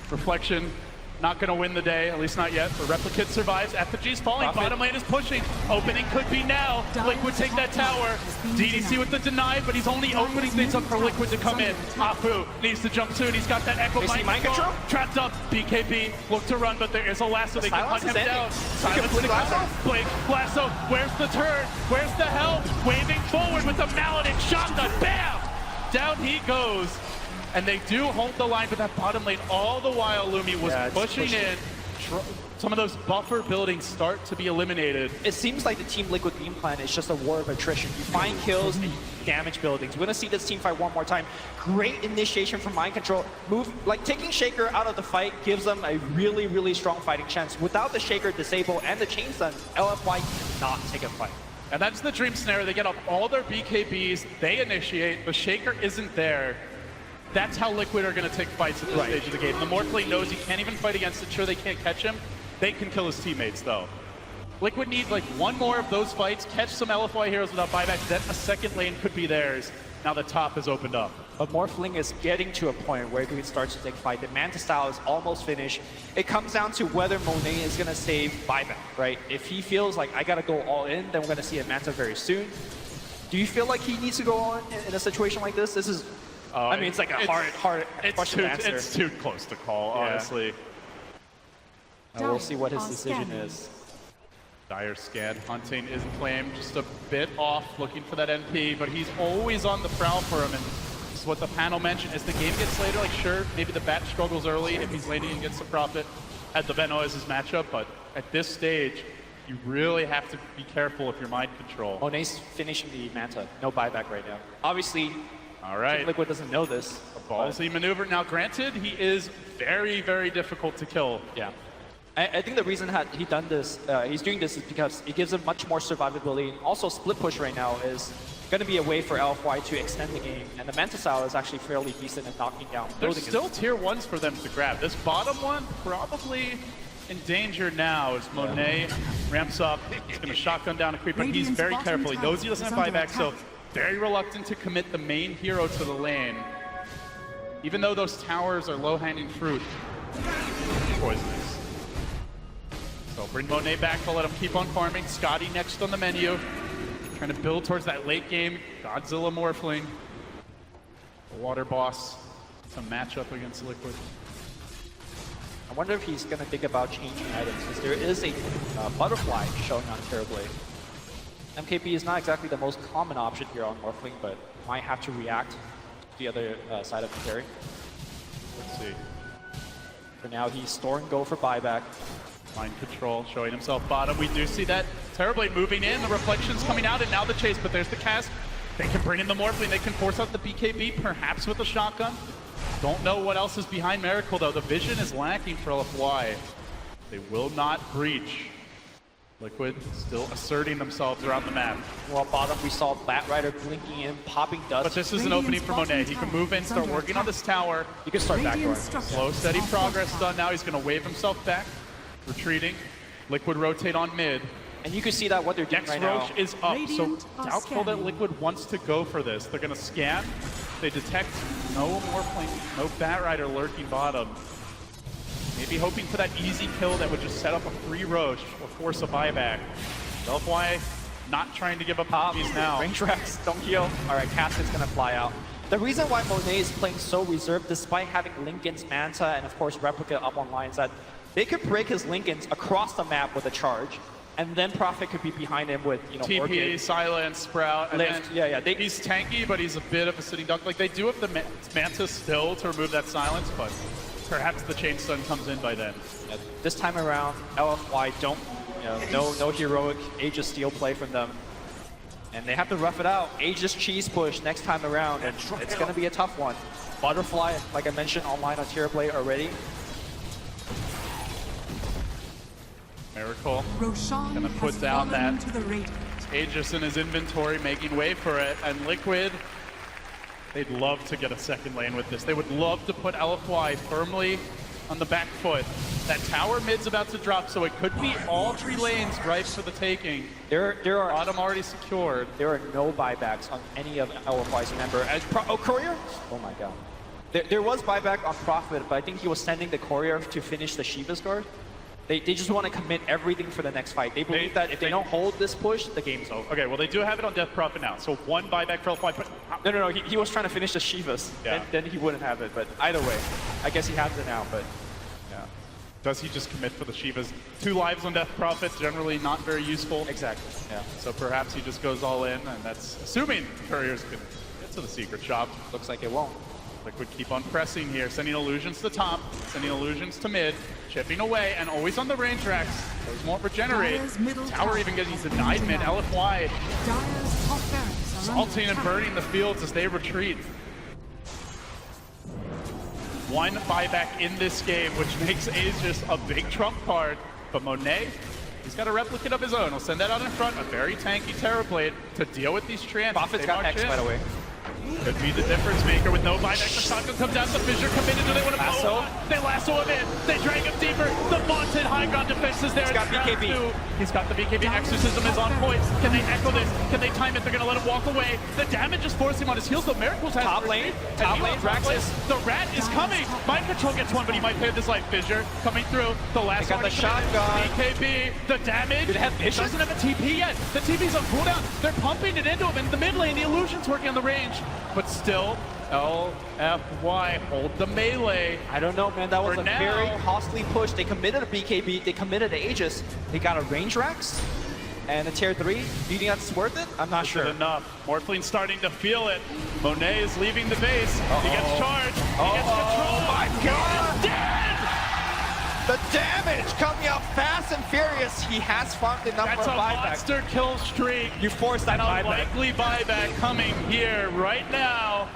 Reflection, not going to win the day, at least not yet. But Replicant survives. Effigy's falling. Bottom lane is pushing. Opening could be now. Liquid take that tower. DDC with the deny, but he's only opening things up for Liquid to come in. Afu needs to jump soon. He's got that Echo Mind Control. Trapped up. BKB look to run, but there is a lasso. They can hunt him down. Silence the cover. Blink. Lasso. Where's the turn? Where's the help? Waving forward with the Maledicт shotgun. Bam! Down he goes. And they do hold the line, but that bottom lane all the while Lumi was pushing in. some of those buffer buildings start to be eliminated. It seems like the Team Liquid game plan is just a war of attrition. You find kills and you damage buildings. We're gonna see this team fight one more time. Great initiation from Mind Control. Like taking Shaker out of the fight gives them a really, really strong fighting chance. Without the Shaker disable and the chain stun, LFY cannot take a fight. And that's the dream scenario. They get up all their BKBs, they initiate, the Shaker isn't there. That's how Liquid are going to take fights at this stage of the game. The Morphling knows he can't even fight against it. Sure, they can't catch him. They can kill his teammates, though. Liquid need like one more of those fights, catch some LFY heroes without buyback, then a second lane could be theirs. Now the top has opened up. But Morphling is getting to a point where he can start to take fight. The Manta style is almost finished. It comes down to whether Monet is going to save buyback, right? If he feels like I got to go all in, then we're going to see a Manta very soon. Do you feel like he needs to go on in a situation like this? This is, I mean, it's like a hard question to answer. It's too close to call, honestly. We'll see what his decision is. Dire scan, hunting is claimed just a bit off, looking for that NP, but he's always on the prowl for him, and this is what the panel mentioned. As the game gets later, like sure, maybe the bat struggles early if he's laning and gets the profit, had the Veno as his matchup, but at this stage, you really have to be careful if you're Mind Control. Monet's finishing the Manta, no buyback right now. Obviously, all right. Liquid doesn't know this. A ballsy maneuver. Now granted, he is very, very difficult to kill. Yeah. I think the reason he's doing this is because it gives him much more survivability. Also, split push right now is going to be a way for LFY to extend the game, and the Manta style is actually fairly decent at knocking down. There's still tier 1s for them to grab. This bottom one probably in danger now as Monet ramps up. He's going to shotgun down a creep, but he's very careful. He knows he doesn't have buyback, so very reluctant to commit the main hero to the lane. Even though those towers are low-hanging fruit, poisonous. So bring Monet back, we'll let him keep on farming. Scotty next on the menu. Trying to build towards that late game Godzilla Morphling. The water boss to match up against Liquid. I wonder if he's going to think about changing items, because there is a butterfly showing on Terrorblade. MKB is not exactly the most common option here on Morphling, but might have to react to the other side of the carry. Let's see. For now, he's storing go for buyback. Mind Control showing himself bottom. We do see that Terrorblade moving in, the reflections coming out, and now the chase, but there's the cast. They can bring in the Morphling, they can force out the BKB, perhaps with a shotgun. Don't know what else is behind Miracle, though. The vision is lacking for LFY. They will not breach. Liquid still asserting themselves around the map. Well, bottom, we saw Batrider blinking in, popping dust. But this is an opening for Monet. He can move in, start working on this tower. He can start backdooring. Slow, steady progress done now. He's going to wave himself back. Retreating. Liquid rotate on mid. And you can see that what they're doing right now. Roche is up, so doubtful that Liquid wants to go for this. They're going to scan. They detect no Morphling, no Batrider lurking bottom. Maybe hoping for that easy kill that would just set up a free Roche or force a buyback. LFY not trying to give up hobbies now. Range racks, don't heal. All right, Casket's going to fly out. The reason why Monet is playing so reserved, despite having Linken's Manta and of course Replica up online, is that they could break his Linken's across the map with a charge, and then Prophet could be behind him with, you know, TP, Orchid. Silence, Sprout, and Lift. then he's tanky, but he's a bit of a sitting duck. Like, they do have the Manta still to remove that Silence, but perhaps the Chain Stun comes in by then. Yeah, this time around, LFY don't, you know, no heroic Aegis Steel play from them. And they have to rough it out. Aegis Cheese push next time around, and it's going to be a tough one. Butterfly, like I mentioned, online on Terrorblade already. Miracle Roshan gonna put down that to the Radiant. Aegis in his inventory, making way for it, and Liquid, they'd love to get a second lane with this. They would love to put LFY firmly on the back foot. That tower mid's about to drop, so it could be all three lanes ripe for the taking. There are bottom already secured. There are no buybacks on any of LFY's member. As Courier? Oh my god. There was buyback on Prophet, but I think he was sending the Courier to finish the Shiva's guard. They just want to commit everything for the next fight. They believe that if they don't hold this push, the game's over. Okay, well, they do have it on Death Prophet now, so one buyback for LFY. But no, he was trying to finish the Shivas, and then he wouldn't have it. But either way, I guess he has it now, but... yeah. Does he just commit for the Shivas? 2 lives on Death Prophet, generally not very useful. Exactly, yeah. So perhaps he just goes all in, and that's assuming the Couriers can get to the secret shop. Looks like it won't. Liquid keep on pressing here, sending illusions to top, sending illusions to mid, chipping away, and always on the range racks. Those won't regenerate. Dire's middle Tower tower even getting has denied been mid. taken LFY Dire's top barracks are under salting and attack. burning the fields as they retreat. One buyback in this game, which makes Aegis a big trump card. But Monet, he's got a replicate of his own. He'll send that out in front, a very tanky Terrorblade to deal with these transits. Prophet's They got march X, in. by the way. Could be the difference maker with no buyback. The shotgun comes out, the Fissure committed. Do they want to Lasso. blow him? They lasso him in. They drag him deeper. The vaunted high ground defense is there. He's got in round BKB. two. He's got the BKB. Exorcism is on point. Can they echo this? Can they time it? They're going to let him walk away. The damage is forcing him on his heels, though Miracles has Top lane. Top lane, Draxus. The rat is coming. Mind Control gets one, but he might pay this life. Fissure coming through. The last They got one. the shotgun. BKB. The damage. Did it have vision? Doesn't have a TP yet. The TP's on cooldown. They're pumping it into him in the mid lane. The illusion's working on the range, but still, LFY hold the melee. I don't know, man. That was For a now. very costly push. They committed a BKB. They committed a Aegis. They got a range Rax and a tier 3. Do you think that's worth it? I'm not Is it sure. enough? Morphling's starting to feel it. Monet is leaving the base. He gets charged. He gets control. Oh my God! Dead! The damage coming out fast and furious. He has farmed enough That's for a a buyback. monster kill streak. You forced that And a buyback. likely buyback coming here right now.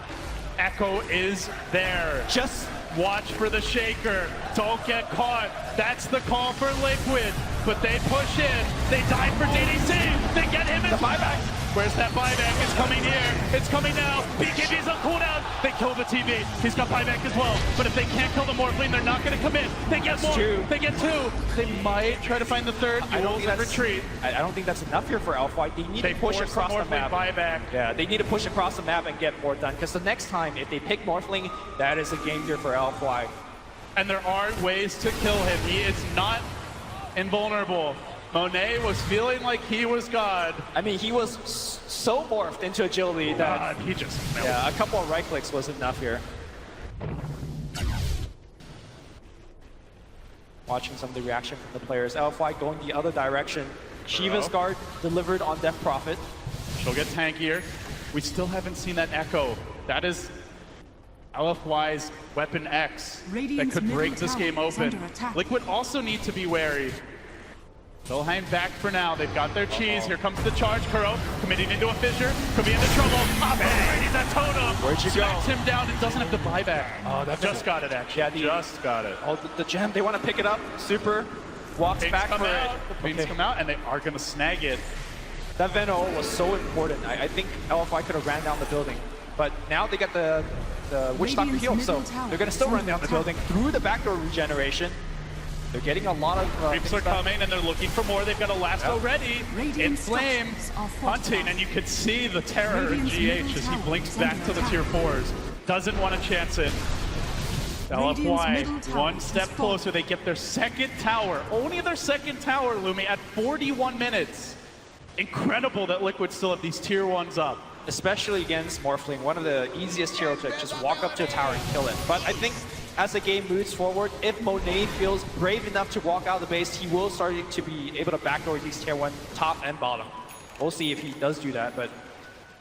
Echo is there. Just Watch for the shaker. Don't get caught. That's the call for Liquid. But they push in. They dive for DDC. They get him in. The buyback. Where's that buyback? It's coming here. It's coming now. BKB's on cooldown. They kill the TV. He's got buyback as well. But if they can't kill the Morphling, they're not going to commit. They get more. two. They get two. They might try to find the third. I don't Yules think and that's retreat. I don't think that's enough here for LFY. They need They to push force across the Morphling map. buyback. Yeah, they need to push across the map and get more done. Because the next time, if they pick Morphling, that is a game here for LFY. And there are ways to kill him. He is not invulnerable. Monet was feeling like he was God. I mean, he was so morphed into agility that God, he just melted. yeah, a couple of right clicks was enough here. Watching some of the reaction from the players. LFY going the other direction. Shiva's guard delivered on Death Prophet. She'll get tankier. We still haven't seen that echo. That is LFY's Weapon X that Radiant's could break middle this tower game is open. under attack. Liquid also need to be wary. They'll hang back for now. They've got their cheese. Here comes the charge. Kuro committing into a fissure. Could be into trouble. Operating that totem. Where'd you go? Smacks him down and doesn't have the buyback. Oh, that's just got it, actually. Yeah, just got it. Oh, the gem, they want to pick it up. Super walks Things back come for out. it. The Queens Okay. come out, and they are going to snag it. That Veno was so important. I think LFY could have ran down the building. But now they get the Witch Doctor Radiant's heal, so middle tower they're going to still is run down under the building attack. through the backdoor regeneration. They're getting a lot of Creeps things are done. coming, and they're looking for more. They've got a lasso ready. In Radiant flame, structures are hunting, fortified. and you could see the terror in Radiant's GH middle as he tower blinks is back under to the attack. tier 4s. Doesn't want to chance it. Radiant's middle LFY, tower one has step fallen. closer. They get their second tower. Only their second tower, Lumi, at 41 minutes. Incredible that Liquid still have these tier 1s up. Especially against Morphling, one of the easiest hero tricks, just walk up to a tower and kill it. But I think as the game moves forward, if Monet feels brave enough to walk out of the base, he will start to be able to backdoor these tier 1 top and bottom. We'll see if he does do that, but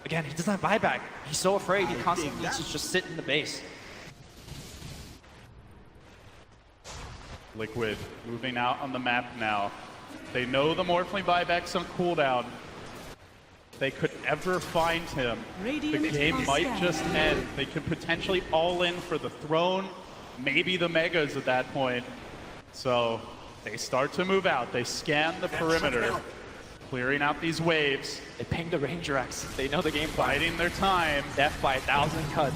again, he doesn't have buyback. He's so afraid he constantly needs to just sit in the base. Liquid moving out on the map now. They know the Morphling buyback's on cooldown. If they could ever find him, the Radiant game are might scanning. just end. They could potentially all in for the throne, maybe the megas at that point. So they start to move out. They scan the perimeter, clearing out these waves, They ping the Ranger X. They know the game plan. biding their time. Death by 1,000 cut.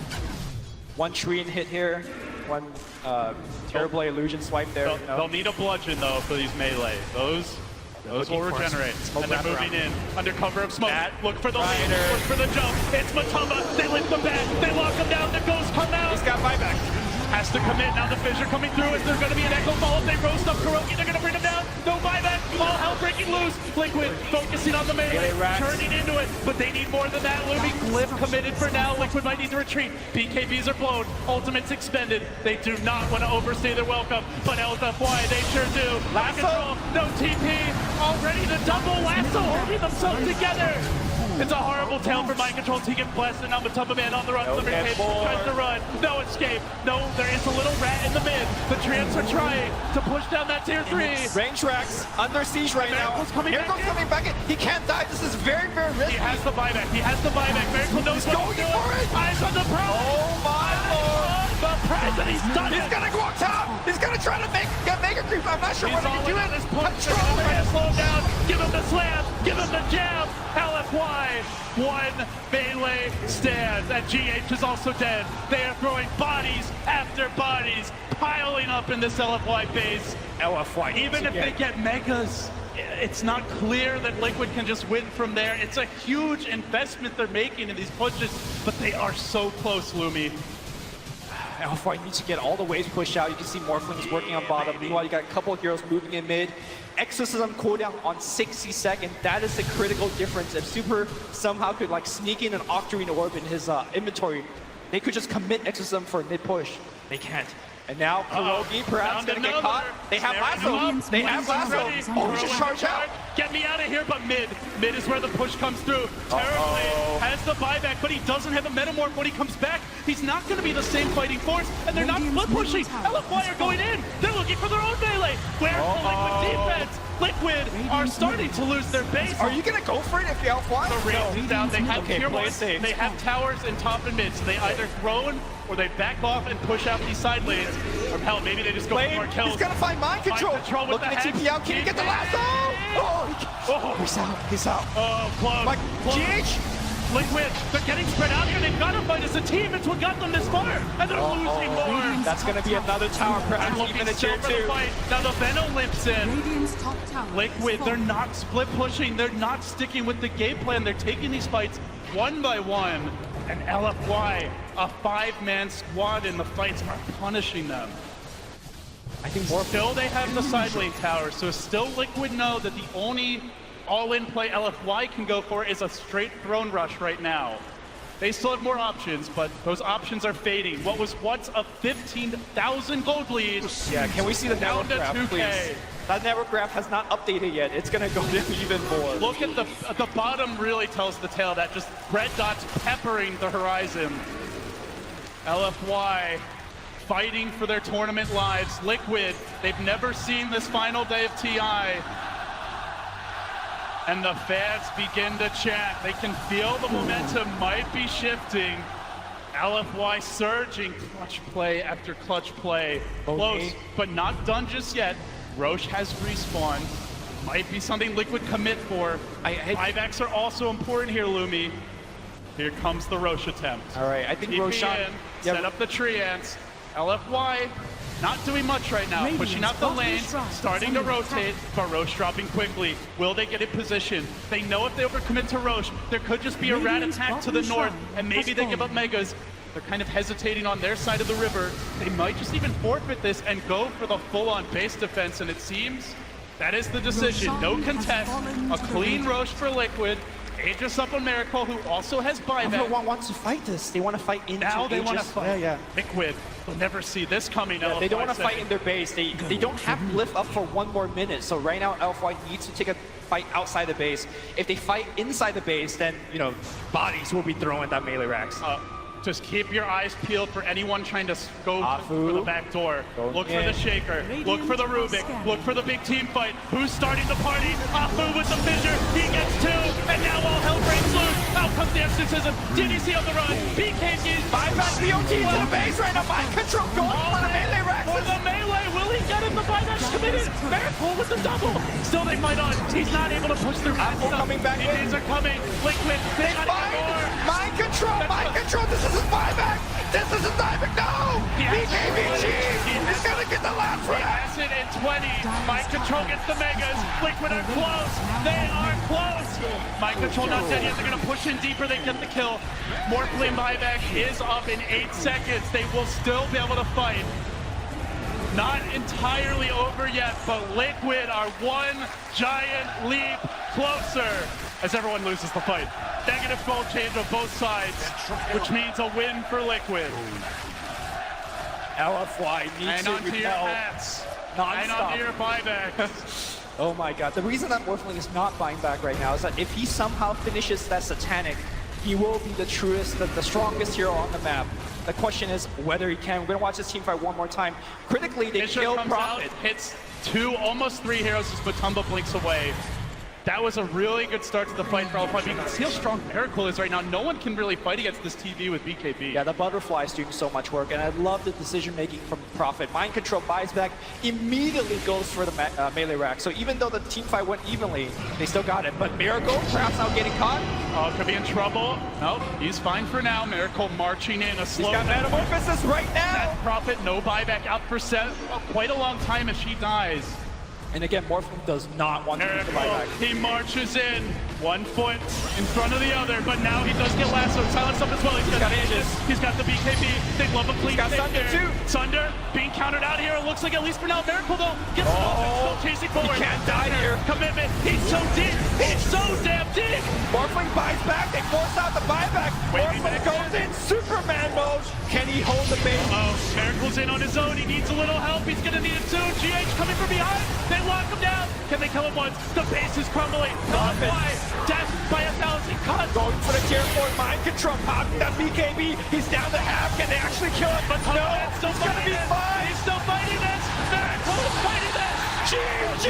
One Treant hit here, one terrible illusion swipe there. They'll, you know. they'll need a bludgeon though for these melee. Those will looking for regenerate. smoke And they're wraparound. moving in under cover of smoke. That Look for the lead. Rider. Look for the jump. It's Matumba. They lift the bat. They lock him down. The ghosts come out. He's got buyback. Has to commit. Now the Fissure coming through. Is there going to be an echo follow-up? They roast up Kuroki. They're going to bring him down. No buyback. All hell breaking loose. Liquid focusing on the melee. Get it, Rax. Turning into it. But they need more than that. Lumi Glyph committed for now. Liquid might need to retreat. BKBs are blown. Ultimates expended. They do not want to overstay their welcome. But LFY, they sure do. Lasso. Control. No TP. Already the double lasso holding themselves together. It's a horrible tail for mind control. He gets blasted now, but Tumba Man on the run. Okay, Tries to run. No escape. No, there is a little rat in the mid. The Trans are trying to push down that tier 3. Range tracks under siege right now. Miracle's coming Miracle's back in. coming back in. He can't die. This is very, very risky. He has the buyback. He has the buyback. Miracle knows what going he's for doing. it. Eyes on the prize. Oh my lord. The prize, and he's done He's it. gonna go up top. He's gonna try to get Mega Creep. I'm not sure He's what he all can do. in on this punch. Control Trying to it. slow him down. Give him the slam. Give him the jab. LFY. One melee stands. And GH is also dead. They are throwing bodies after bodies, piling up in this LFY base. LFY. Even if they get megas, it's not clear that Liquid can just win from there. It's a huge investment they're making in these pushes, but they are so close, Lumi. LFY needs to get all the waves pushed out. You can see Morphling is working on bottom. Meanwhile, you got a couple of heroes moving in mid. Exorcism cooldown on 60 seconds. That is the critical difference. If Super somehow could like sneak in an Octarine orb in his inventory, they could just commit Exorcism for a mid push. They can't. And now Pierogi perhaps Found gonna get another. caught. They have lasso. They have lasso. Ready. Oh, he just charged out. Get me out of here, but mid is where the push comes through. Terribly has the buyback, but he doesn't have a metamorph when he comes back. He's not going to be the same fighting force, and they're not split pushing. LFY are going in. They're looking for their own melee. Where's the Liquid defense? Liquid are starting to lose their base. Are you gonna go for it if you LFY? The range is down. They have Okay, tier play 1. it safe. They have towers in top and mid, so they either drone or they back off and push out these side lanes. Or hell, maybe they just go for more kills. He's gonna find mind control. Control with Looking the at hex. TP out. Can he get the lasso? Oh, he's out. He's out. Oh, close. Like, Close. GH? Liquid, they're getting spread out here. They've got to fight as a team. It's what got them this far, and they're losing more. That's gonna be another tower, They're perhaps looking even a still tier for the 2. fight. Now the Venom limps in. Radiant's top tower. Liquid, they're not split pushing. They're not sticking with the game plan. They're taking these fights one by one. And LFY, a 5-man squad in the fights, are punishing them. I think more. Still, they have the side lane tower, so still Liquid know that the only all-in play LFY can go for is a straight throne rush right now. They still have more options, but those options are fading. What was once a 15,000 gold lead, Yeah, can we see the down network to graph, 2K. please? That network graph has not updated yet. It's gonna go down even more. Look at the bottom really tells the tale that just red dots peppering the horizon. LFY fighting for their tournament lives. Liquid, they've never seen this final day of TI. And the fans begin to chant. They can feel the momentum might be shifting. LFY surging, clutch play after clutch play. Close, but not done just yet. Roche has respawn. Might be something Liquid commit for. Buybacks are also important here, Lumi. Here comes the Roche attempt. All right, I think TP Roshan. in, set up the tree ants. LFY not doing much right now, pushing out the lanes, starting to rotate, but Roche dropping quickly. Will they get in position? They know if they overcommit to Roche, there could just be a rat attack to the north, and maybe they give up megas. They're kind of hesitating on their side of the river. They might just even forfeit this and go for the full-on base defense, and it seems that is the decision. No contest, a clean Roche for Liquid. Aegis up on Miracle, who also has buyback. Everyone wants to fight this. They want to fight into Now they want to Aegis. fight. Yeah. Liquid, they'll never see this coming. Yeah, they don't want to LFY fight in their base. They don't have Glyph up for one more minute. So right now, LFY needs to take a fight outside the base. If they fight inside the base, then, you know, bodies will be thrown at that melee racks. Just keep your eyes peeled for anyone trying to go Afu. for the back door. Look for in. the Shaker. Look for the Rubik. Look for the big team fight. Who's starting the party? Afu with the fissure. He gets 2. And now all hell breaks loose. Out comes the exorcism. DDC on the run. BKB. Buyback BOT to the base right now. Mind control going for the melee racks. For the melee. Will he get him? The buyback's committed. Miracle with the double. Still they fight on. He's not able to push through. Afu coming back in. These are coming. Liquid. They got more. Mind control. Mind control. This is his buyback. This is his buyback. No. BKBG. He's gonna get the last He for that. has it in 20. Mind Control gets the megas. Liquid are close. They are close. Mind Control not dead yet. They're going to push in deeper. They get the kill. Morphling buyback is up in 8 seconds. They will still be able to fight. Not entirely over yet, but Liquid are one giant leap closer as everyone loses the fight. Negative goal change on both sides, which means a win for Liquid. LFY needs Hang to on to your repel hats. Hang on to non-stop. your buybacks. Oh my god. The reason that Morphling is not buying back right now is that if he somehow finishes that Satanic, he will be the truest, the strongest hero on the map. The question is whether he can. We're going to watch this team fight one more time. Critically, they Fisher killed comes out, Prophet. hits 2, almost 3 heroes as Tumba blinks away. That was a really good start to the fight for LFY. You can see how strong Miracle is right now. No one can really fight against this TV with BKB. Yeah, the butterfly is doing so much work, and I love the decision making from Prophet. Mind control buys back, immediately goes for the melee rack. So even though the team fight went evenly, they still got it. But Miracle, perhaps now getting caught. Oh, could be in trouble. Nope, he's fine for now. Miracle marching in, a slow. He's got Metamorphosis right now. That Prophet, no buyback, out for quite a long time if she dies. And again, Morphling does not want to use the Miracle, buyback. he marches in, 1 foot in front of the other, but now he does get lassoed. Silence up as well. He's got Aegis. He's got the BKB. They love a fleet. He's got Sunder too. Sunder being countered out here. It looks like at least for now, Miracle though gets still chasing forward. He can't die here. Commitment. He's so deep. He's so damn deep. Morphling buys back. They force out the buyback. Morphling goes in Superman mode. Can he hold the base? Oh, Miracle's in on his own. He needs a little help. He's gonna need it soon. GH coming from behind. They lock him down. Can they kill him once? The base is crumbling. LFY, death by 1,000 cuts. Going for the tier 4 mind control. Popping that BKB. He's down to half. Can they actually kill him? But no, Monet still it's gonna be fighting fine. He's still fighting this. Miracle is fighting this. GG!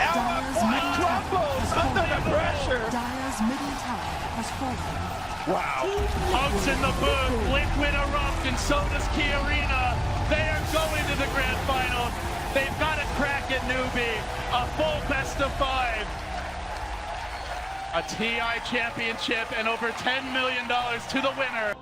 LFY crumbles under the pressure. Dire's middle tower has fallen. Wow. Hugs in the booth. Liquid erupt, and so does Key Arena. They are going to the grand final. They've got a crack at newbie. A full best of 5. A TI championship and over $10 million to the winner.